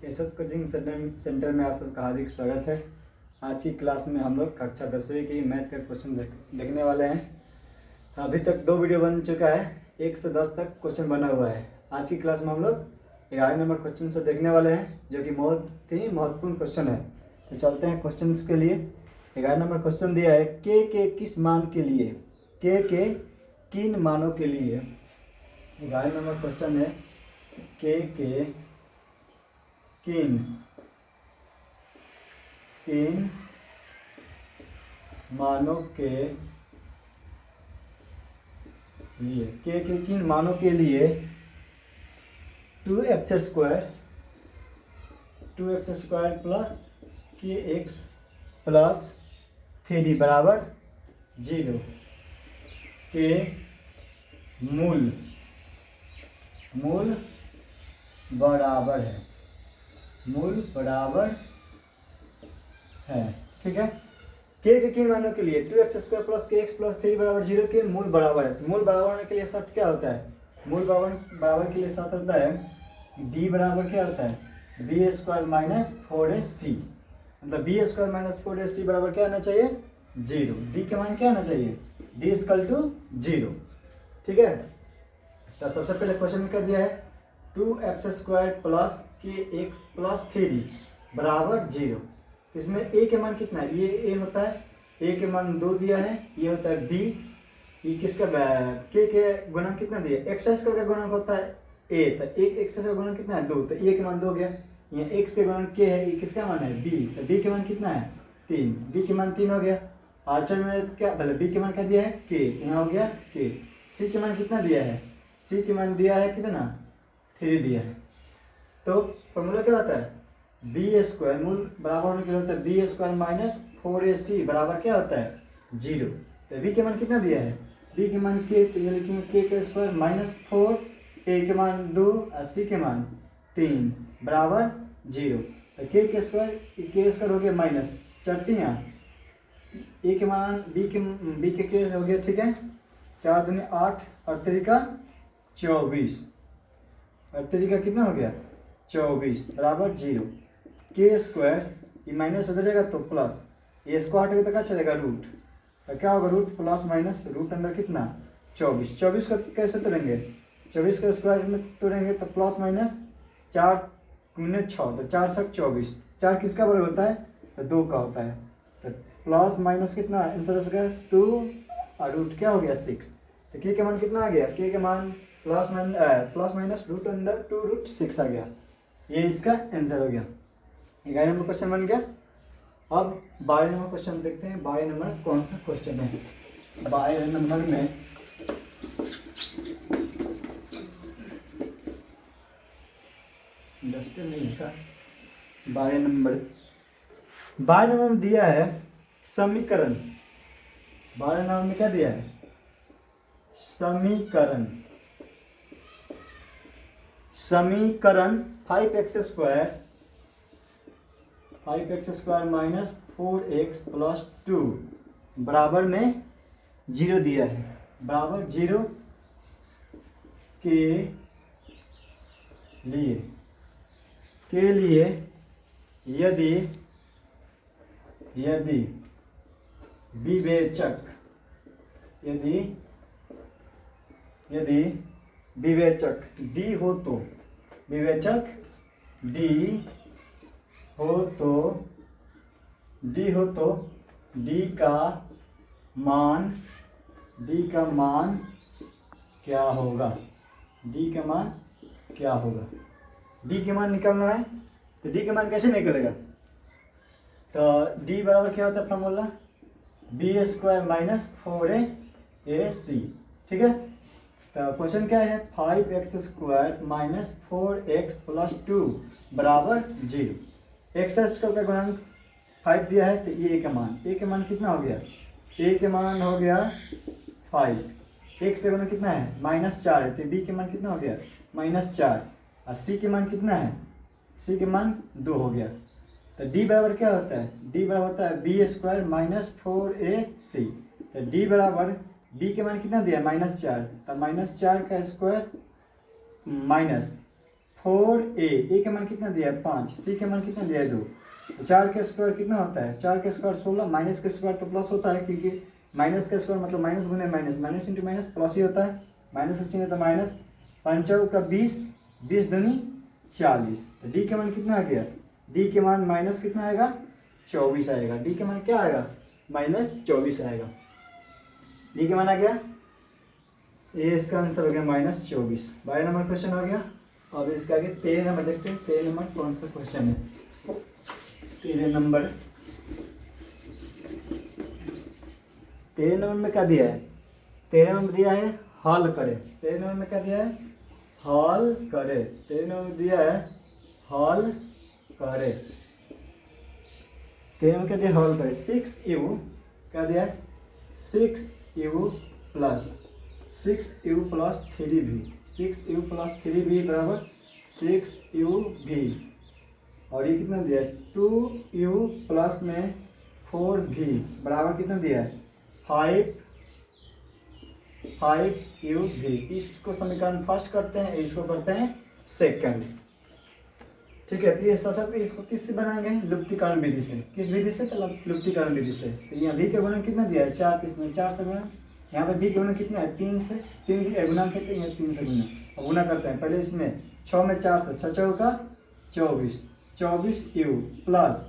SS coaching centre में आप सबका हार्दिक स्वागत है। आज की क्लास में हम लोग कक्षा 10वीं की मैथ का क्वेश्चन देखने वाले हैं। अभी तक 2 वीडियो बन चुका है, 1 से 10 तक क्वेश्चन बना हुआ है। आज की क्लास में हम लोग 11 नंबर क्वेश्चन से देखने वाले हैं, जो कि बहुत ही महत्वपूर्ण क्वेश्चन है। तो चलते हैं क्वेश्चन के लिए। 11 नंबर क्वेश्चन दिया है, के किस मान के लिए, के किन मानों के लिए। 11 नंबर क्वेश्चन है, के किन मानों के लिए, के किन मानों के लिए 2x square plus kx plus 3 बराबर 0 के मूल बराबर है, ठीक है। के किन मानों के लिए 2x square plus kx plus 3 बराबर 0 के मूल बराबर है। तो मूल बराबर होने के लिए शर्त क्या होता है? मूल बराबर के लिए शर्त होता है d बराबर क्या होता है, बी स्क्वायर माइनस 4ac। मतलब बी स्क्वायर माइनस 4ac बराबर क्या आना चाहिए, 0। d के मान क्या आना चाहिए, d इक्वल टू 0, ठीक है। तो सबसे पहले क्वेश्चन में क्या दिया है, 2x square plus kx plus 3 बराबर 0। इसमें a के मान कितना है, ये a होता है, a के मान 2 दिया है, ये होता है b, ये किसका k के गुणक कितना दिया, x स्क्वायर का गुणक होता है a, तो x का गुणक कितना है 2, तो a के मान 2 हो गया। यहाँ x के गुणक k है, ये किसका मान है b, तो b के मान कितना है 3, b के मान 3 हो गया। आंसर में क्या मतलब b के मान क्या दिया है k, यहाँ हो गया k। c के मान कितना दिया है, c के मान दिया है कितना 3 दिया है। तो फॉर्मूला क्या होता है, बी स्क्वायर मूल बराबर होने के लिए होता है बी स्क्वायर माइनस 4ac बराबर क्या होता है 0। तो बी के मान कितना दिया है, बी के मान के, तो ये लिखेंगे के का स्क्वायर माइनस 4, ए के मान 2 और सी के मान 3 बराबर 0। तो के स्क्वायर हो गया माइनस 4 ए के मान बी के हो गया, ठीक है। 4 दूनी 8 और 3 का 24 और 3 का कितना हो गया 24 बराबर 0। के स्क्वायर ये माइनस हो जाएगा तो प्लस, ये स्क्वायर हटेगा तो क्या चलेगा रूट, तो क्या होगा रूट प्लस माइनस रूट अंदर कितना 24 को कैसे तोड़ेंगे, 24 का स्क्वायर में तोड़ेंगे तो प्लस माइनस 4 गुने 6, तो 4 से 24, 4 किसका बराबर होता है तो 2 का होता है। तो प्लस माइनस कितना आंसर हो गया 2 और रूट क्या हो गया 6। तो के मान कितना आ गया, के मान प्लस माइनस रूट अंदर 2√6 आ गया। ये इसका आंसर हो गया। 11 नंबर क्वेश्चन बन गया। अब 12 नंबर क्वेश्चन देखते हैं। 12 नंबर कौन सा क्वेश्चन है, 12 नंबर में डस्टर नहीं था। 12 नंबर में दिया है समीकरण। 12 नंबर में क्या दिया है, समीकरण 5x square minus 4x plus 2 बराबर में 0 दिया है, बराबर 0 के लिए यदि विवेचक D हो तो, D का मान क्या होगा, D के मान निकालना है। तो D के मान कैसे निकलेगा, तो D बराबर क्या होता है formula, B square minus 4ac, ठीक है। तो क्वेश्चन क्या है, 5x square minus 4x plus 2 बराबर 0। एक्स स्क्वायर का गुणांक 5 दिया है, तो ए का मान कितना हो गया, ए के मान हो गया 5, एक से गुना कितना है -4 है, तो बी के मान कितना हो गया -4 और सी के मान कितना है, सी के मान 2 हो गया। तो डी बराबर क्या होता है, डी बराबर होता है बी स्क्वायर माइनस 4ac। तो डी बराबर बी के मान कितना दिया -4, तो -4 का स्क्वायर माइनस 4a के मान कितना दिया है 5, c के मान कितना दिया है 2। तो 4 का स्क्वायर कितना होता है, 4 का स्क्वायर 16, माइनस का स्क्वायर तो प्लस होता है क्योंकि माइनस का स्क्वायर मतलब माइनस गुने minus, minus into minus plus ही होता है, माइनस का चिन्ह तो माइनस। 5 का 20, 20 दूनी 40। तो डी के मान कितना आ गया, डी के मान माइनस कितना आएगा 24 आएगा। डी के मान क्या आएगा -24 आएगा। डी के मान आ गया, ये इसका आंसर हो गया -24। 12 नंबर क्वेश्चन हो गया। अब इसका आगे 13 नंबर देखते हैं। 13 नंबर कौन सा क्वेश्चन है, 13 नंबर में क्या दिया है, 13 नंबर दिया है हल करे। 13 नंबर में क्या दिया है, हल करे। 13 नंबर में दिया है हल करे। 13 में क्या दिया, हल करे। 6u क्या दिया है, 6u plus 3v, 6u plus 3v बराबर 6uv। और ये कितना दिया है, 2u प्लस में 4v बराबर कितना दिया है 5uv। इसको समीकरण फर्स्ट करते हैं, इसको करते हैं सेकंड। ठीक है, तो ये सब इसको किससे बनाएंगे, लुप्तीकरण विधि से। किस विधि से, तो लुप्तीकरण विधि से। तो यहाँ v के गुणन कितना दिया है 4, इसमें 4 से गुणन। यहाँ पे v के गुणन कितना है 3 से, 3 गुना करते हैं, 3 से गुना। अब गुना करते हैं पहले इसमें 6 में 4 से 6 चौका 24, 24u प्लस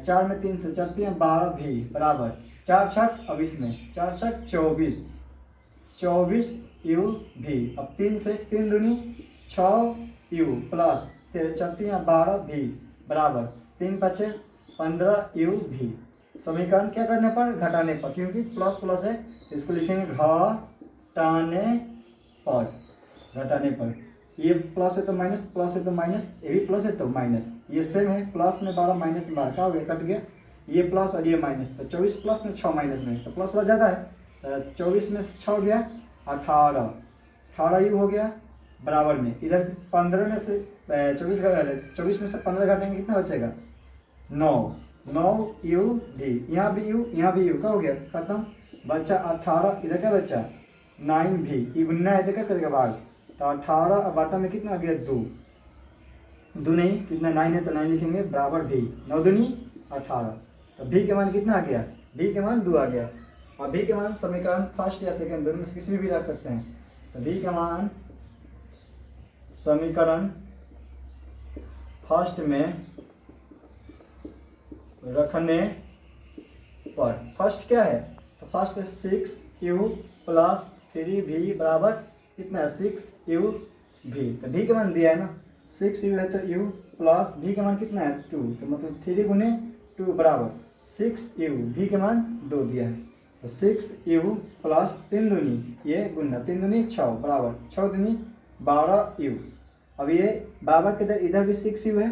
4 में 3 से 4 12v बराबर 4 6। अब इसमें 4 6 24, 24uv। अब 3 से 3 दूनी 6u प्लस 4 12v बराबर 3 5 15uv। समीकरण क्या करने पर, घटाने पर, क्योंकि प्लस प्लस है इसको लिखेंगे घटाने पर, घटाने पर। ये प्लस है तो माइनस, प्लस है तो माइनस, ये भी प्लस है तो माइनस, ये सेम है। प्लस में 12 माइनस में 12 क्या हो गया, कट गया। ये प्लस और ये माइनस, तो 24 प्लस में 6 माइनस में, तो प्लस वाला ज़्यादा है। 24 में से 6 गया 18, 18u हो गया बराबर में। इधर 15 में से 24 में से 15 घटाएंगे कितना बचेगा 9u भी। यहाँ भी u, यहाँ भी u, क्या हो गया खत्म, बच्चा 18। इधर क्या बच्चा 9v, ये गुना है तो क्या करेगा भाग, तो 18 अब बाटा में कितना आ गया 2 नहीं, कितना 9 है तो 9 लिखेंगे बराबर v, 9 दूनी 18। तो v के मान कितना आ गया, v के मान 2 आ गया। और v के मान समीकरण फर्स्ट या सेकंड दोनों में से किसी में भी रख सकते हैं। तो v का मान समीकरण फर्स्ट में रखने पर, फर्स्ट क्या है, तो फर्स्ट 6u प्लस 3v बराबर कितना है 6uv। तो v का मान दिया है ना 6u है, तो u प्लस v का मान कितना है 2, तो मतलब 3 गुने 2 बराबर 6u। v के मान 2 दिया है, तो 6u प्लस 3 दूनी, ये गुना 3 दूनी 6 बराबर 6 दूनी 12u। अब ये बराबर के इधर भी 6u है,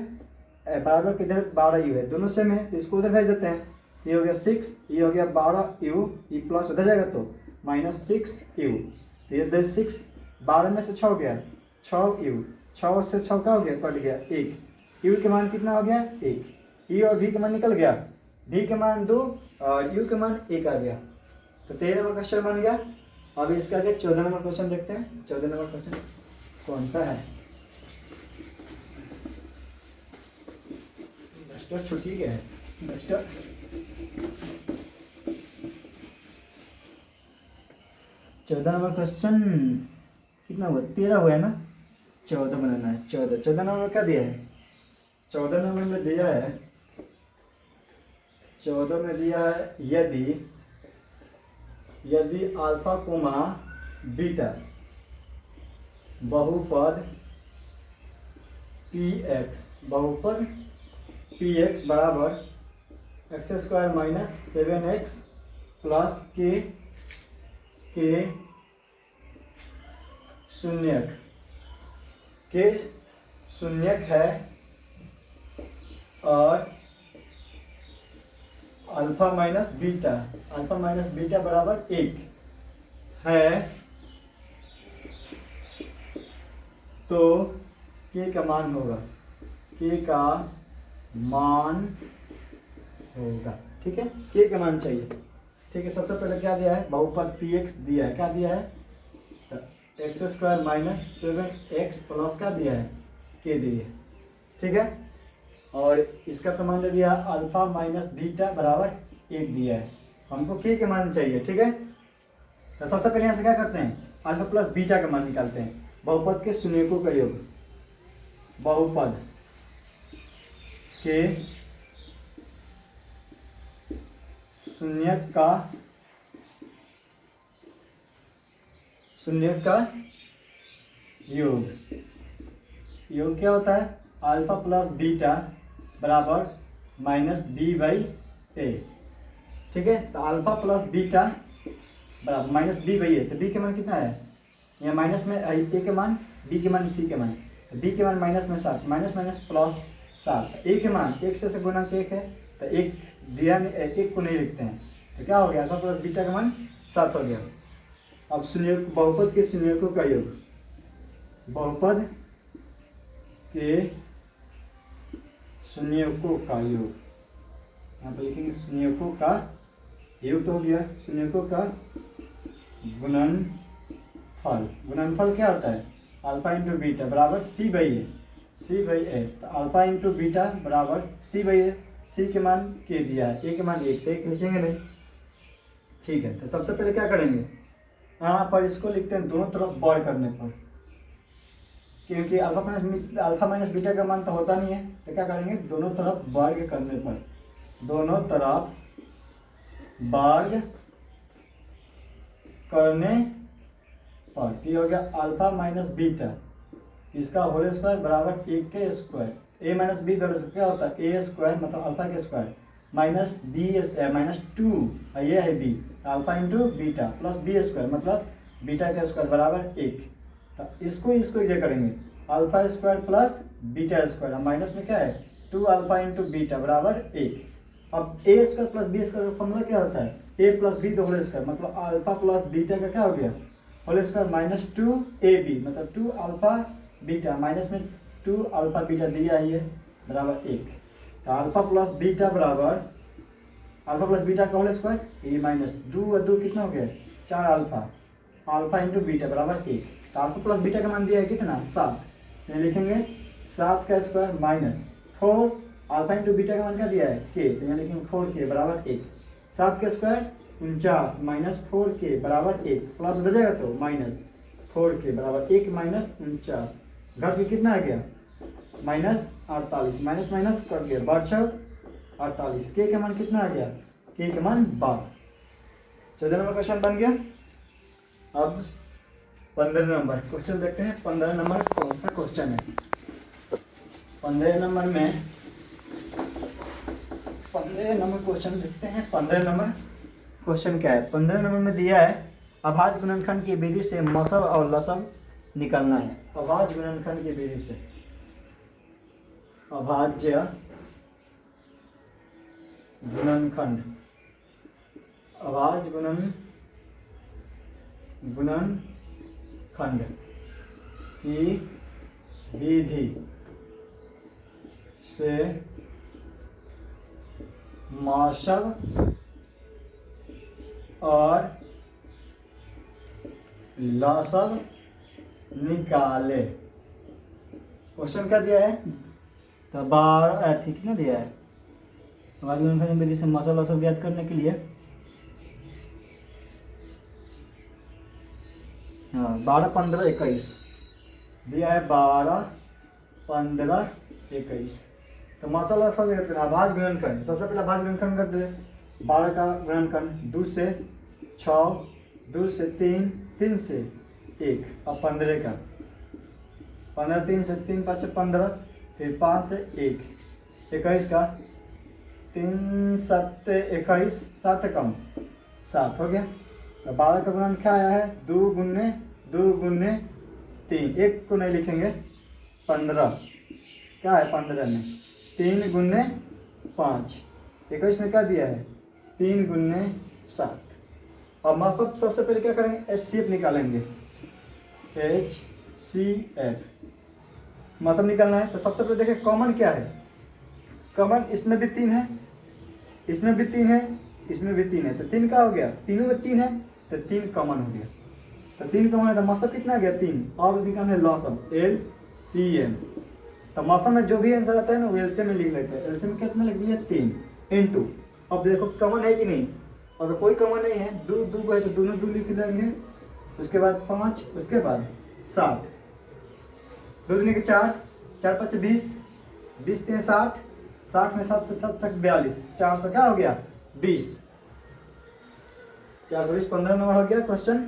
बराबर के इधर 12u है, दोनों सेम है, तो इसको उधर भेज देते हैं। ये हो गया 6, ये हो गया 12u, ये प्लस उधर जाएगा तो -6u। तो ये 6, 12 में से 6 गया 6u, 6 से 6 का हो गया कट गया 1, u के मान कितना हो गया 1, e और v के मान निकल गया, v के मान 2 और u के मान 1 आ गया। तो 13 नंबर क्वेश्चन बन गया। अब इसका आगे 14 नंबर क्वेश्चन देखते हैं। 14 नंबर क्वेश्चन कौन सा है, छुट्टी गया है मास्टर। 14 नंबर क्वेश्चन कितना हुआ, 13 हुआ है ना, 14 बनाना है। 14 नंबर क्या दिया है, 14 नंबर में दिया है, 14 में दिया है यदि अल्फा कोमा बीटा बहुपद px बराबर x² माइनस 7x प्लस के शून्यक है और अल्फा माइनस बीटा बराबर 1 है, तो k का मान होगा, ठीक है, k का मान चाहिए। ठीक है, सबसे पहले क्या दिया है, बहुपद px दिया है, क्या दिया है, x² माइनस 7x प्लस क्या दिया है के दिए, ठीक है। और इसका तो मान दे दिया अल्फा माइनस बीटा बराबर 1 दिया है, हमको के मान चाहिए, ठीक है। तो सबसे पहले यहाँ से क्या करते हैं, अल्फा प्लस बीटा का मान निकालते हैं। बहुपद के शून्यकों का योग, बहुपद के शून्यक का योग, योग क्या होता है, अल्फा प्लस बीटा बराबर माइनस बी बाई ए, ठीक है। तो अल्फा प्लस बीटा बराबर माइनस बी बाई ए, तो बी के मान कितना है, यहाँ माइनस में ए के मान, बी के मान सी के मान, तो बी के मान माइनस में 7, माइनस माइनस प्लस 7, ए के मान 1 से गुणा 1 है, तो 1 दिया 1 को नहीं लिखते हैं, तो क्या हो गया, अल्फा प्लस बीटा का मान 7 हो गया। अब शून्यक, बहुपद के शून्यकों का योग, बहुपद के शून्यकों का योग, यहाँ पर लिखेंगे शून्यकों का योग तो हो गया, शून्यकों का गुणनफल, गुणनफल क्या होता है, अल्फा इंटू बीटा बराबर सी बाई ए, सी बाई ए, तो अल्फा इंटू बीटा बराबर सी बाई ए, सी के मान के दिया है, ए के मान 1, तो 1 लिखेंगे नहीं, ठीक है। तो सबसे पहले क्या करेंगे, यहाँ पर इसको लिखते हैं दोनों तरफ वर्ग करने पर, क्योंकि अल्फा माइनस बीटा का मान तो होता नहीं है, तो क्या करेंगे, दोनों तरफ वर्ग करने पर, दोनों तरफ वर्ग करने पर क्या हो गया, अल्फा माइनस बीटा इसका होल स्क्वायर बराबर 1 के square, a minus b whole square क्या होता है, ए स्क्वायर मतलब अल्फा के स्क्वायर माइनस बी माइनस 2, ये है b, alpha into beta plus B square मतलब बीटा का स्क्वायर बराबर 1। तो इसको ये करेंगे, alpha square plus beta square, minus में क्या है 2 अल्फा इंटू बीटा बराबर 1। अब A square plus B square का फॉर्मूला क्या होता है, A plus B the whole square मतलब अल्फा प्लस बीटा का क्या हो गया whole square minus 2 A B मतलब 2 अल्फा बीटा माइनस में 2 अल्फा बीटा दिया ही है बराबर 1। तो अल्फा प्लस बीटा बराबर अल्फा प्लस बीटा का होल स्क्वायर ए माइनस 2 और 2 कितना हो गया 4 अल्फा, अल्फा इंटू बीटा बराबर 1। तो अल्फा प्लस बीटा का मान दिया है कितना 7, तो लिखेंगे 7 का square minus 4 alpha into beta का मान क्या दिया है के, तो यहाँ लिखेंगे 4 के बराबर 1। 7 का स्क्वायर 49 माइनस 4 के बराबर 1 प्लस हो जाएगा तो माइनस 4 के बराबर 1 माइनस 49 घट के कितना आ गया माइनस 48, माइनस माइनस कट गया बचत 48, के का मान कितना आ गया के का मान 12। 14 नंबर क्वेश्चन बन गया। अब 15 नंबर क्वेश्चन देखते हैं। 15 नंबर कौन सा क्वेश्चन है, 15 नंबर में 15 नंबर क्वेश्चन देखते हैं। 15 नंबर क्वेश्चन क्या है, 15 नंबर में दिया है अभाज्य गुणनखंड की विधि से मसब और लसब निकालना है। अभाज्य गुणनखंड की विधि से, अभाज्य गुणनखंड, अभाज्य गुणनखंड की विधि से मसब और लसब निकाले। क्वेश्चन क्या दिया है, तो 12 ठीक ना दिया है। अभाज्य गुणनखंड विधि से मसब लसब ज्ञात करने के लिए 12 15 21 दिया है, 12 15 21। तो मसल लसब ज्ञात करना, अभाज्य गुणनखंड सबसे पहले अभाज्य गुणनखंड कर दे। 12 का गुणनखंड 2 से 6, 2 से 3, 3 से 1, अब 15 का 15 3 से 3 5 15, फिर 5 से 1 21 का 3 7 21 7 कम 7 हो गया। तो 12 का गुणन क्या आया है 2 गुने 3, 1 को नहीं लिखेंगे 15 क्या है 15 में 3 गुने 5, 21 में क्या दिया है 3 गुने 7। अब मसब सबसे पहले क्या करेंगे HCF निकालेंगे, HCF मसब निकालना है। तो सबसे पहले देखें कॉमन क्या है, कॉमन इसमें भी 3 है, इसमें भी 3 है, इसमें भी 3 है, तो 3 का हो गया, तीनों में 3 है तो 3 कॉमन हो गया। तो 3 कॉमन है तो मसब कितना आ गया 3। अब निकालना है लसब LCM, तमाशा में जो भी आंसर आता है ना वो एलसीएम में लिख लेते हैं। एलसीएम कितना लिख दिया 3 इंटू, अब देखो कॉमन है कि नहीं, अगर कोई कॉमन नहीं है, दो को है तो दोनों दो लिख देंगे, उसके बाद 5, उसके बाद 7, 2 दूनी के 4, 4 5 20, 20 3 60, 60 में 7 से 7 तक 42, 400 क्या हो गया 20, 420 15 नंबर हो गया क्वेश्चन।